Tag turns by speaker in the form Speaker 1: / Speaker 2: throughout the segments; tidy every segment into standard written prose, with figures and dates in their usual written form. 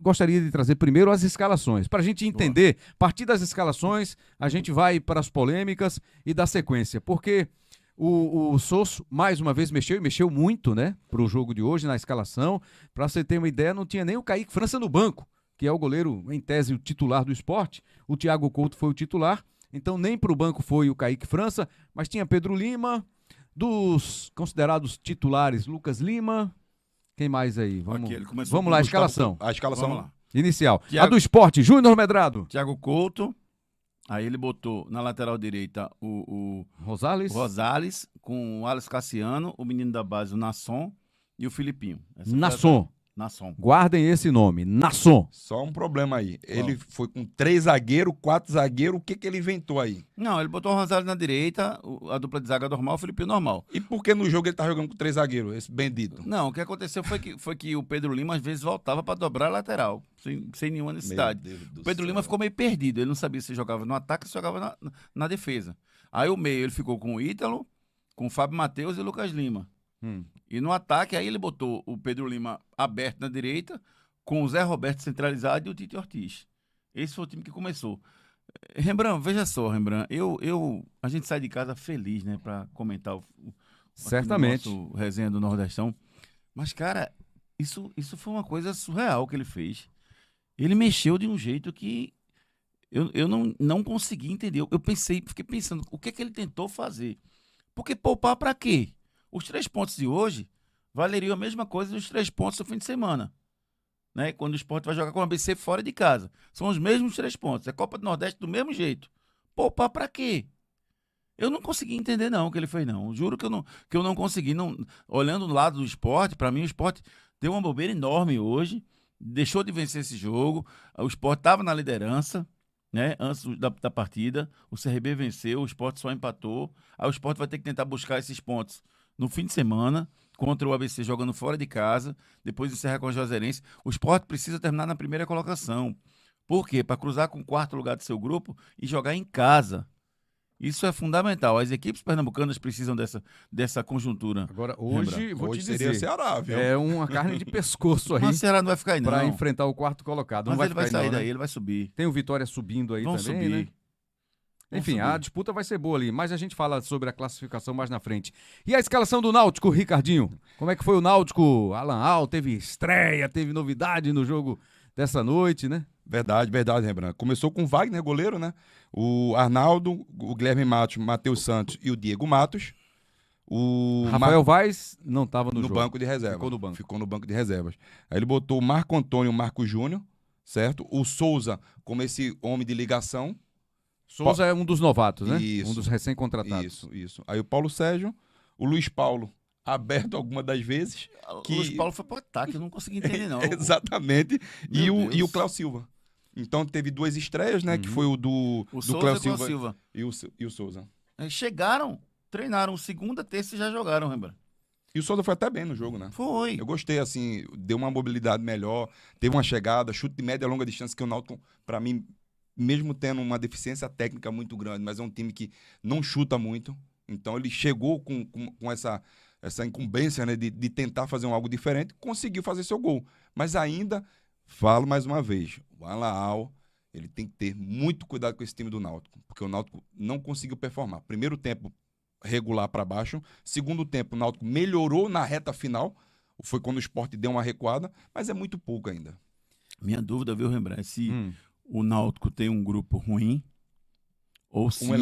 Speaker 1: gostaria de trazer primeiro as escalações. Para a gente entender, a partir das escalações, a gente vai para as polêmicas e dar sequência. Porque o Sosso, mais uma vez, mexeu muito, né? Para o jogo de hoje, na escalação. Para você ter uma ideia, não tinha nem o Kaique França no banco, que é o goleiro, em tese, o titular do Sport. O Thiago Couto foi o titular. Então, nem para o banco foi o Kaique França, mas tinha Pedro Lima, dos considerados titulares, Lucas Lima. Quem mais aí? Vamos lá, a escalação.
Speaker 2: A escalação
Speaker 1: Vamos lá. Inicial.
Speaker 3: Thiago...
Speaker 1: A do Sport, Júnior Medrado.
Speaker 3: Thiago Couto. Aí ele botou na lateral direita o Rosales, com o Alex Cassiano, o menino da base, o Nasson, e o Filipinho.
Speaker 1: Nasson.
Speaker 3: Nasson.
Speaker 1: Guardem esse nome, Nasson.
Speaker 2: Só um problema aí. Ele foi com 3 zagueiros, 4 zagueiros. O que ele inventou aí?
Speaker 3: Não, ele botou o Rosales na direita, a dupla de zaga normal, o Filipinho normal.
Speaker 2: E por que no jogo ele tá jogando com 3 zagueiros, esse bendito?
Speaker 3: Não, o que aconteceu foi que o Pedro Lima às vezes voltava para dobrar a lateral, sem nenhuma necessidade. O Pedro Lima ficou meio perdido, ele não sabia se jogava no ataque ou se jogava na defesa. Aí o meio ele ficou com o Ítalo, com o Fábio Matheus e o Lucas Lima. E no ataque, aí ele botou o Pedro Lima aberto na direita, com o Zé Roberto centralizado e o Tite Ortiz. Esse foi o time que começou. Rembrandt, veja só, Rembrandt, a gente sai de casa feliz, né, pra comentar
Speaker 1: certamente
Speaker 3: o nosso resenha do Nordestão. Mas, cara, isso foi uma coisa surreal que ele fez. Ele mexeu de um jeito que eu não consegui entender. Fiquei pensando, o que é que ele tentou fazer? Porque poupar pra quê? Os 3 pontos de hoje valeriam a mesma coisa dos 3 pontos do fim de semana. Né? Quando o Sport vai jogar com o ABC fora de casa. São os mesmos 3 pontos. É Copa do Nordeste do mesmo jeito. Poupar pra quê? Eu não consegui entender não o que ele fez não. Juro que eu não consegui. Olhando do lado do Sport, pra mim o Sport deu uma bobeira enorme hoje. Deixou de vencer esse jogo. O Sport estava na liderança, né, antes da partida. O CRB venceu, o Sport só empatou. Aí o Sport vai ter que tentar buscar esses pontos no fim de semana, contra o ABC jogando fora de casa, depois encerra com o Juazeirense. O Sport precisa terminar na primeira colocação. Por quê? Para cruzar com o 4º lugar do seu grupo e jogar em casa. Isso é fundamental. As equipes pernambucanas precisam dessa conjuntura.
Speaker 1: Agora, hoje, vou te dizer,
Speaker 2: seria Ceará, viu?
Speaker 1: É uma carne de pescoço aí.
Speaker 3: Mas o Ceará não vai ficar aí, não.
Speaker 1: Para enfrentar o 4º colocado.
Speaker 3: Mas
Speaker 1: não
Speaker 3: ele vai sair daí,
Speaker 1: né?
Speaker 3: ele vai subir.
Speaker 1: Tem o Vitória subindo aí
Speaker 3: Vão
Speaker 1: também,
Speaker 3: subir.
Speaker 1: né? Enfim, a disputa vai ser boa ali, mas a gente fala sobre a classificação mais na frente. E a escalação do Náutico, Ricardinho? Como é que foi o Náutico? Alan Al teve estreia, teve novidade no jogo dessa noite, né?
Speaker 2: Verdade, Rembrandt. Começou com o Wagner, goleiro, né? O Arnaldo, o Guilherme Matos, Matheus Santos e o Diego Matos. O
Speaker 1: Rafael Vaz não estava no jogo.
Speaker 2: banco de reserva.
Speaker 1: Ficou no banco
Speaker 2: de reservas. Aí ele botou o Marco Antônio e o Marco Júnior, certo? O Souza como esse homem de ligação.
Speaker 1: Souza é um dos novatos, né?
Speaker 2: Isso,
Speaker 1: um dos recém-contratados.
Speaker 2: Isso. Aí o Paulo Sérgio, o Luiz Paulo, aberto alguma das vezes.
Speaker 3: O Luiz Paulo foi pro ataque, eu não consegui entender, não.
Speaker 2: Exatamente. E o Cléo Silva. Então teve 2 estreias, né? Que foi o do Cléo Silva e o Souza.
Speaker 3: Chegaram, treinaram segunda, terça e já jogaram, Rembrandt.
Speaker 2: E o Souza foi até bem no jogo, né?
Speaker 3: Foi.
Speaker 2: Eu gostei, assim, deu uma mobilidade melhor, teve uma chegada, chute de média e longa distância, que o Náutico, pra mim, mesmo tendo uma deficiência técnica muito grande, mas é um time que não chuta muito. Então ele chegou com essa incumbência, né, de tentar fazer algo diferente, conseguiu fazer seu gol. Mas ainda, falo mais uma vez, o Alan Al, ele tem que ter muito cuidado com esse time do Náutico, porque o Náutico não conseguiu performar. Primeiro tempo, regular para baixo. Segundo tempo, o Náutico melhorou na reta final. Foi quando o Sport deu uma recuada, mas é muito pouco ainda.
Speaker 3: Minha dúvida, viu, Rembrandt, se o Náutico tem um grupo ruim ou se um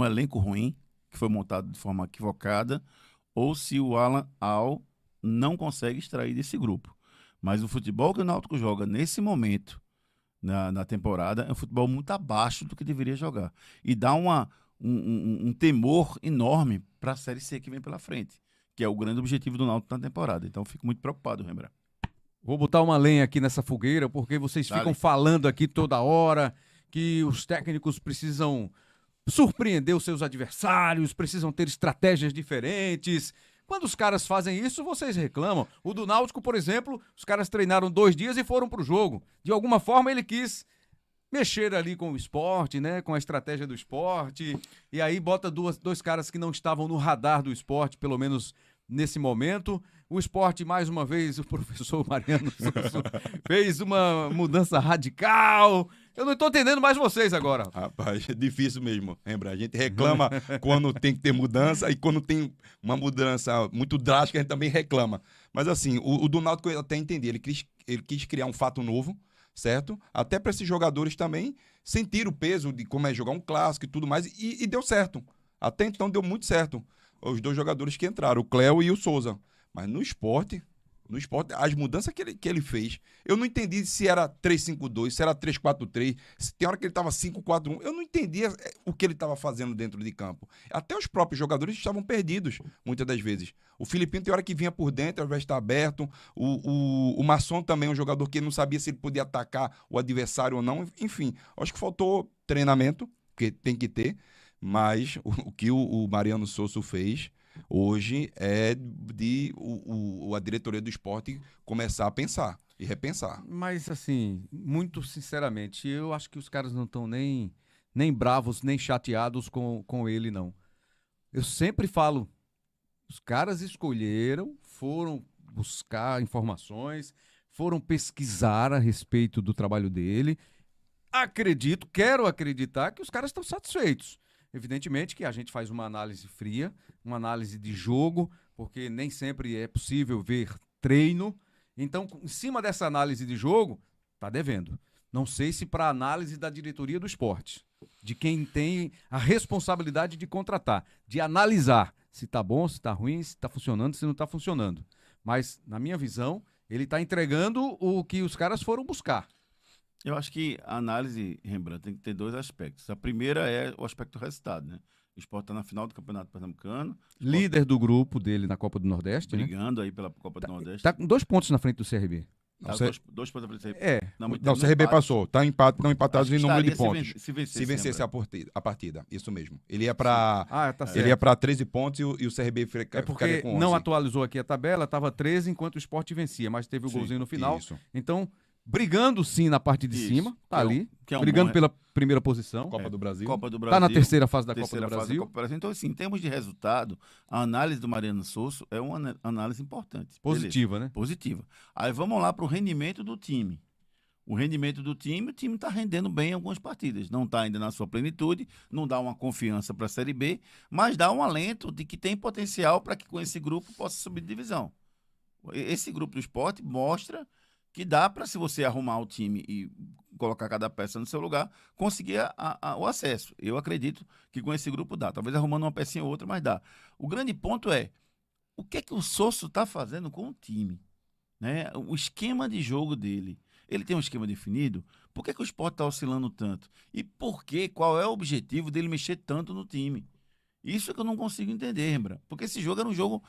Speaker 3: elenco ruim que foi montado de forma equivocada, ou se o Alan Al não consegue extrair desse grupo. Mas o futebol que o Náutico joga nesse momento na temporada é um futebol muito abaixo do que deveria jogar. E dá um temor enorme para a Série C que vem pela frente, que é o grande objetivo do Náutico na temporada. Então, fico muito preocupado, Rembrandt.
Speaker 1: Vou botar uma lenha aqui nessa fogueira, porque vocês ficam falando aqui toda hora que os técnicos precisam surpreender os seus adversários, precisam ter estratégias diferentes. Quando os caras fazem isso, vocês reclamam. O do Náutico, por exemplo, os caras treinaram 2 dias e foram pro jogo. De alguma forma, ele quis mexer ali com o Sport, né? Com a estratégia do Sport. E aí bota dois caras que não estavam no radar do Sport, pelo menos nesse momento. O Sport, mais uma vez, o professor Mariano Souza fez uma mudança radical. Eu não estou entendendo mais vocês agora.
Speaker 2: Rapaz, é difícil mesmo, lembra? A gente reclama quando tem que ter mudança e quando tem uma mudança muito drástica, a gente também reclama. Mas assim, o do Náutico eu até entendi. Ele quis criar um fato novo, certo? Até para esses jogadores também sentir o peso de como é jogar um clássico e tudo mais. E deu certo. Até então deu muito certo. Os dois jogadores que entraram, o Cléo e o Souza. Mas no esporte, as mudanças que ele fez, eu não entendi se era 3-5-2, se era 3-4-3, se tem hora que ele estava 5-4-1, eu não entendia o que ele estava fazendo dentro de campo. Até os próprios jogadores estavam perdidos, muitas das vezes. O Filipinho tem hora que vinha por dentro, ao invés de estar aberto. O Masson também é um jogador que não sabia se ele podia atacar o adversário ou não. Enfim, acho que faltou treinamento, que tem que ter, mas o que o Mariano Souza fez hoje é de a diretoria do esporte começar a pensar e repensar.
Speaker 1: Mas, assim, muito sinceramente, eu acho que os caras não estão nem bravos, nem chateados com ele, não. Eu sempre falo, os caras escolheram, foram buscar informações, foram pesquisar a respeito do trabalho dele. Quero acreditar que os caras estão satisfeitos. Evidentemente que a gente faz uma análise fria, uma análise de jogo, porque nem sempre é possível ver treino. Então, em cima dessa análise de jogo, tá devendo. Não sei se para análise da diretoria do esporte, de quem tem a responsabilidade de contratar, de analisar se tá bom, se tá ruim, se tá funcionando, se não tá funcionando. Mas, na minha visão, ele tá entregando o que os caras foram buscar.
Speaker 3: Eu acho que a análise, Rembrandt, tem que ter dois aspectos. A primeira é o aspecto do resultado, né? O Sport está na final do Campeonato Pernambucano.
Speaker 1: Líder do grupo dele na Copa do Nordeste,
Speaker 3: brigando aí pela Copa do Nordeste.
Speaker 1: Tá com 2 pontos na frente do CRB.
Speaker 3: Tá, dois pontos na frente do CRB.
Speaker 1: É.
Speaker 2: Não, o CRB passou. Estão empatados em número de pontos.
Speaker 3: Se
Speaker 2: vencesse a partida. Isso mesmo. Ele ia para
Speaker 1: tá
Speaker 2: ele ia para 13 pontos e o CRB ficaria
Speaker 1: porque
Speaker 2: com 11.
Speaker 1: Não atualizou aqui a tabela, estava 13 enquanto o Sport vencia, mas teve o golzinho no final.
Speaker 2: Isso.
Speaker 1: Então, brigando sim na parte de cima, tá ali,
Speaker 3: um
Speaker 1: brigando pela primeira posição.
Speaker 2: Copa do Brasil.
Speaker 1: Tá na terceira fase da Copa do Brasil.
Speaker 3: Então, assim, em termos de resultado, a análise do Mariano Souza é uma análise importante.
Speaker 1: Positiva, né?
Speaker 3: Positiva. Aí vamos lá para o rendimento do time. O rendimento do time, o time está rendendo bem em algumas partidas. Não está ainda na sua plenitude, não dá uma confiança para a Série B, mas dá um alento de que tem potencial para que com esse grupo possa subir de divisão. Esse grupo do esporte mostra que dá para, se você arrumar o time e colocar cada peça no seu lugar, conseguir o acesso. Eu acredito que com esse grupo dá. Talvez arrumando uma pecinha ou outra, mas dá. O grande ponto é, o que é que o Souza está fazendo com o time? Né? O esquema de jogo dele. Ele tem um esquema definido? Por que o Sport está oscilando tanto? E por quê? Qual é o objetivo dele mexer tanto no time? Isso é que eu não consigo entender, Rembrandt. Porque esse jogo era um jogo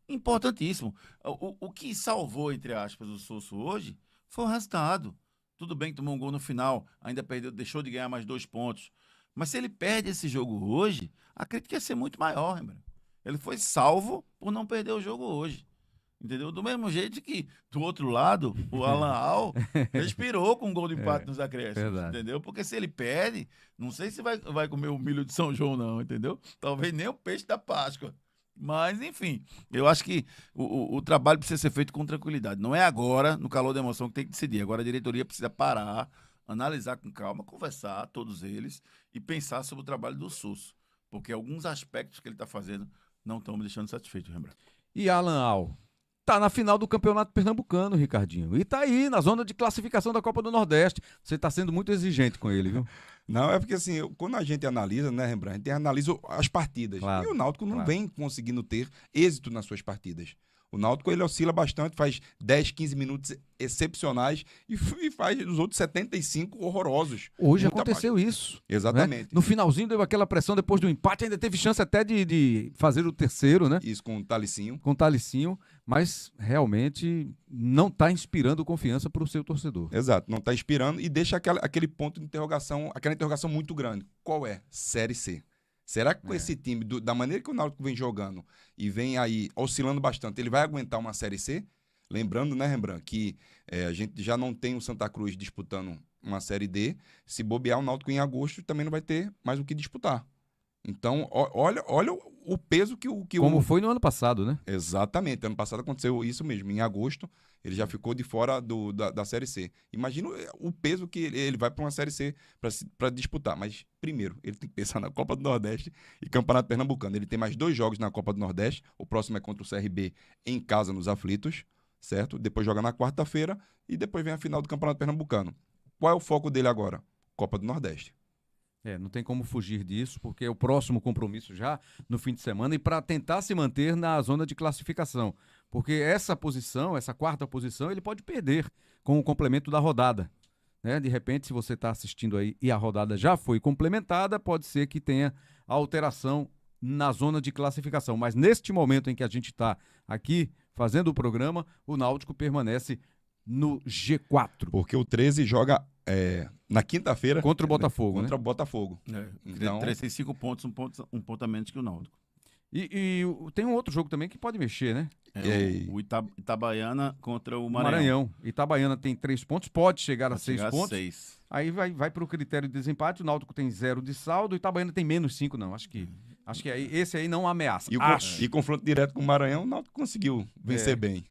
Speaker 3: importantíssimo. O que salvou, entre aspas, o Souza hoje foi o resultado. Tudo bem que tomou um gol no final, ainda perdeu, deixou de ganhar mais 2 pontos. Mas se ele perde esse jogo hoje, a crítica ia ser muito maior, Rembrandt. Ele foi salvo por não perder o jogo hoje. Entendeu? Do mesmo jeito que, do outro lado, o Alan Al respirou com um gol de empate nos acréscimos.
Speaker 1: Verdade.
Speaker 3: Entendeu? Porque se ele perde, não sei se vai comer o milho de São João, não, entendeu? Talvez nem o peixe da Páscoa. Mas, enfim, eu acho que o trabalho precisa ser feito com tranquilidade. Não é agora, no calor da emoção, que tem que decidir. Agora a diretoria precisa parar, analisar com calma, conversar, todos eles, e pensar sobre o trabalho do Souza. Porque alguns aspectos que ele está fazendo não estão me deixando satisfeito, Rembrandt.
Speaker 1: E Alan Al? Tá na final do Campeonato Pernambucano, Ricardinho. E tá aí, na zona de classificação da Copa do Nordeste. Você tá sendo muito exigente com ele, viu?
Speaker 2: Não, é porque assim, quando a gente analisa, né, Rembrandt, a gente analisa as partidas.
Speaker 1: Claro,
Speaker 2: e o Náutico não vem conseguindo ter êxito nas suas partidas. O Náutico, ele oscila bastante, faz 10, 15 minutos excepcionais e faz os outros 75 horrorosos.
Speaker 1: Hoje aconteceu isso.
Speaker 2: Exatamente.
Speaker 1: Né? No finalzinho deu aquela pressão depois do empate, ainda teve chance até de fazer o terceiro, né?
Speaker 2: Isso com o Talicinho.
Speaker 1: Com o Talicinho, mas realmente não está inspirando confiança para o seu torcedor.
Speaker 2: Exato, não está inspirando e deixa aquele ponto de interrogação, aquela interrogação muito grande. Qual é? Série C. Será que com esse time, da maneira que o Náutico vem jogando e vem aí oscilando bastante, ele vai aguentar uma Série C? Lembrando, né, Rembrandt, que a gente já não tem o Santa Cruz disputando uma Série D. Se bobear o Náutico em agosto, também não vai ter mais o que disputar. Então, olha o peso que
Speaker 1: Como foi no ano passado, né?
Speaker 2: Exatamente. Ano passado aconteceu isso mesmo. Em agosto, ele já ficou de fora da Série C. Imagina o peso que ele vai para uma Série C para disputar. Mas, primeiro, ele tem que pensar na Copa do Nordeste e Campeonato Pernambucano. Ele tem mais 2 jogos na Copa do Nordeste. O próximo é contra o CRB em casa, nos Aflitos, certo? Depois joga na quarta-feira e depois vem a final do Campeonato Pernambucano. Qual é o foco dele agora? Copa do Nordeste.
Speaker 1: Não tem como fugir disso, porque é o próximo compromisso já no fim de semana e para tentar se manter na zona de classificação. Porque essa posição, essa quarta posição, ele pode perder com o complemento da rodada. Né? De repente, se você está assistindo aí e a rodada já foi complementada, pode ser que tenha alteração na zona de classificação. Mas neste momento em que a gente está aqui fazendo o programa, o Náutico permanece no G4.
Speaker 2: Porque o 13 joga na quinta-feira
Speaker 1: Contra o Botafogo,
Speaker 2: contra
Speaker 1: né?
Speaker 2: o Botafogo. Então,
Speaker 3: 3 tem 5 pontos, um ponto a menos que o Náutico.
Speaker 1: E tem um outro jogo também que pode mexer, né?
Speaker 3: O Itabaiana contra o
Speaker 1: O
Speaker 3: Maranhão.
Speaker 1: Itabaiana tem 3 pontos, pode chegar a
Speaker 3: Pode
Speaker 1: 6
Speaker 3: chegar a
Speaker 1: pontos.
Speaker 3: 6.
Speaker 1: Aí vai para o critério de desempate. O Náutico tem 0 de saldo, o Itabaiana tem menos 5, não. Acho que esse aí não ameaça.
Speaker 2: E confronto direto com o Maranhão, o Náutico conseguiu vencer bem.